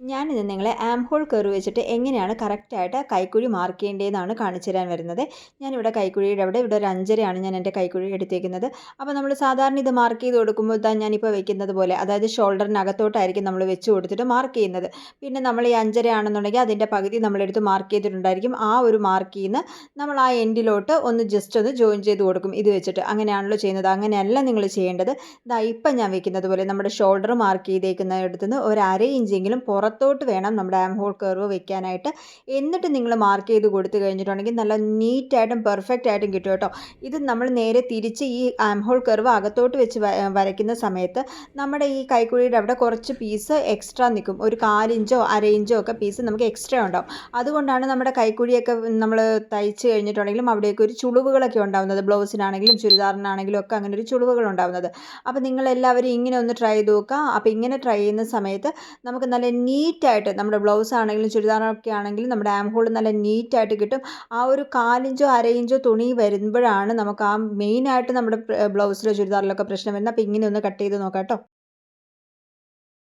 ഞാനിന്ന് നിങ്ങളെ arm hole curve വെച്ചിട്ട് എങ്ങനെയാണ് കറക്റ്റായിട്ട് കൈക്കുഴി മാർക്ക് ചെയ്യേണ്ടതെന്നാണ് കാണിച്ചു തരാൻ വരുന്നത്. ഞാനിവിടെ കൈക്കുഴിയുടെ ഇവിടെ ഒരു 5.5 ഞാൻ എൻ്റെ കൈക്കുഴി എടുത്തേക്കുന്നത്. അപ്പോൾ നമ്മൾ സാധാരണ ഇത് മാർക്ക് ചെയ്ത് കൊടുക്കുമ്പോൾ ഞാനിപ്പോൾ വെക്കുന്നത് പോലെ, അതായത് ഷോൾഡറിനകത്തോട്ടായിരിക്കും നമ്മൾ വെച്ച് കൊടുത്തിട്ട് മാർക്ക് ചെയ്യുന്നത്. പിന്നെ നമ്മൾ ഈ 5.5 ആണെന്നുണ്ടെങ്കിൽ അതിൻ്റെ പകുതി നമ്മളെടുത്ത് മാർക്ക് ചെയ്തിട്ടുണ്ടായിരിക്കും. ആ ഒരു മാർക്കിൽ നിന്ന് നമ്മൾ ആ എൻഡിലോട്ട് ജസ്റ്റ് ഒന്ന് ജോയിൻ ചെയ്ത് കൊടുക്കും ഇത് വെച്ചിട്ട്. അങ്ങനെയാണല്ലോ ചെയ്യുന്നത്. അങ്ങനെയല്ല നിങ്ങൾ ചെയ്യേണ്ടത്. ഇപ്പം ഞാൻ വെക്കുന്നത് പോലെ നമ്മുടെ ഷോൾഡർ മാർക്ക് ചെയ്തേക്കുന്നിടത്തുനിന്ന് ഒരു 1/2 ഇഞ്ചെങ്കിലും പുറത്തോട്ട് വേണം നമ്മുടെ ആം ഹോൾ കർവ് വെക്കാനായിട്ട്. എന്നിട്ട് നിങ്ങൾ മാർക്ക് ചെയ്ത് കൊടുത്തു കഴിഞ്ഞിട്ടുണ്ടെങ്കിൽ നല്ല നീറ്റായിട്ടും പെർഫെക്റ്റ് ആയിട്ടും കിട്ടും കേട്ടോ. ഇത് നമ്മൾ നേരെ തിരിച്ച് ഈ ആം ഹോൾ കർവ് അകത്തോട്ട് വെച്ച് വരയ്ക്കുന്ന സമയത്ത് നമ്മുടെ ഈ കൈക്കുഴിയുടെ അവിടെ കുറച്ച് പീസ് എക്സ്ട്രാ നിൽക്കും. ഒരു 1/4 ഇഞ്ചോ 1/2 ഇഞ്ചോ ഒക്കെ പീസ് നമുക്ക് എക്സ്ട്രാ ഉണ്ടാവും. അതുകൊണ്ടാണ് നമ്മുടെ കൈക്കുഴിയൊക്കെ നമ്മൾ തയ്ച്ച് കഴിഞ്ഞിട്ടുണ്ടെങ്കിലും അവിടെയൊക്കെ ഒരു ചുളിവുകളൊക്കെ ഉണ്ടാകുന്നത്. ബ്ലൗസിനാണെങ്കിലും ചുരിദാറിനാണെങ്കിലും ഒക്കെ അങ്ങനെ ഒരു ചുളിവുകൾ ഉണ്ടാകുന്നത്. അപ്പോൾ നിങ്ങളെല്ലാവരും ഇങ്ങനെ ഒന്ന് ട്രൈ ചെയ്ത് നോക്കുക. അപ്പോൾ ഇങ്ങനെ ട്രൈ ചെയ്യുന്ന സമയത്ത് നമുക്ക് നല്ല നീറ്റായിട്ട് നമ്മുടെ ബ്ലൗസ് ആണെങ്കിലും ചുരിദാറൊക്കെ ആണെങ്കിലും നമ്മുടെ ആം ഹോൾ നല്ല നീറ്റായിട്ട് കിട്ടും. ആ ഒരു 1/4 ഇഞ്ചോ 1/2 ഇഞ്ചോ തുണി വരുമ്പോഴാണ് നമുക്ക് ആ മെയിനായിട്ട് നമ്മുടെ ബ്ലൗസിലോ ചുരിദാറിലൊക്കെ പ്രശ്നം വരുന്നത്. അപ്പോൾ ഇങ്ങനെ ഒന്ന് കട്ട് ചെയ്ത് നോക്കാം കേട്ടോ.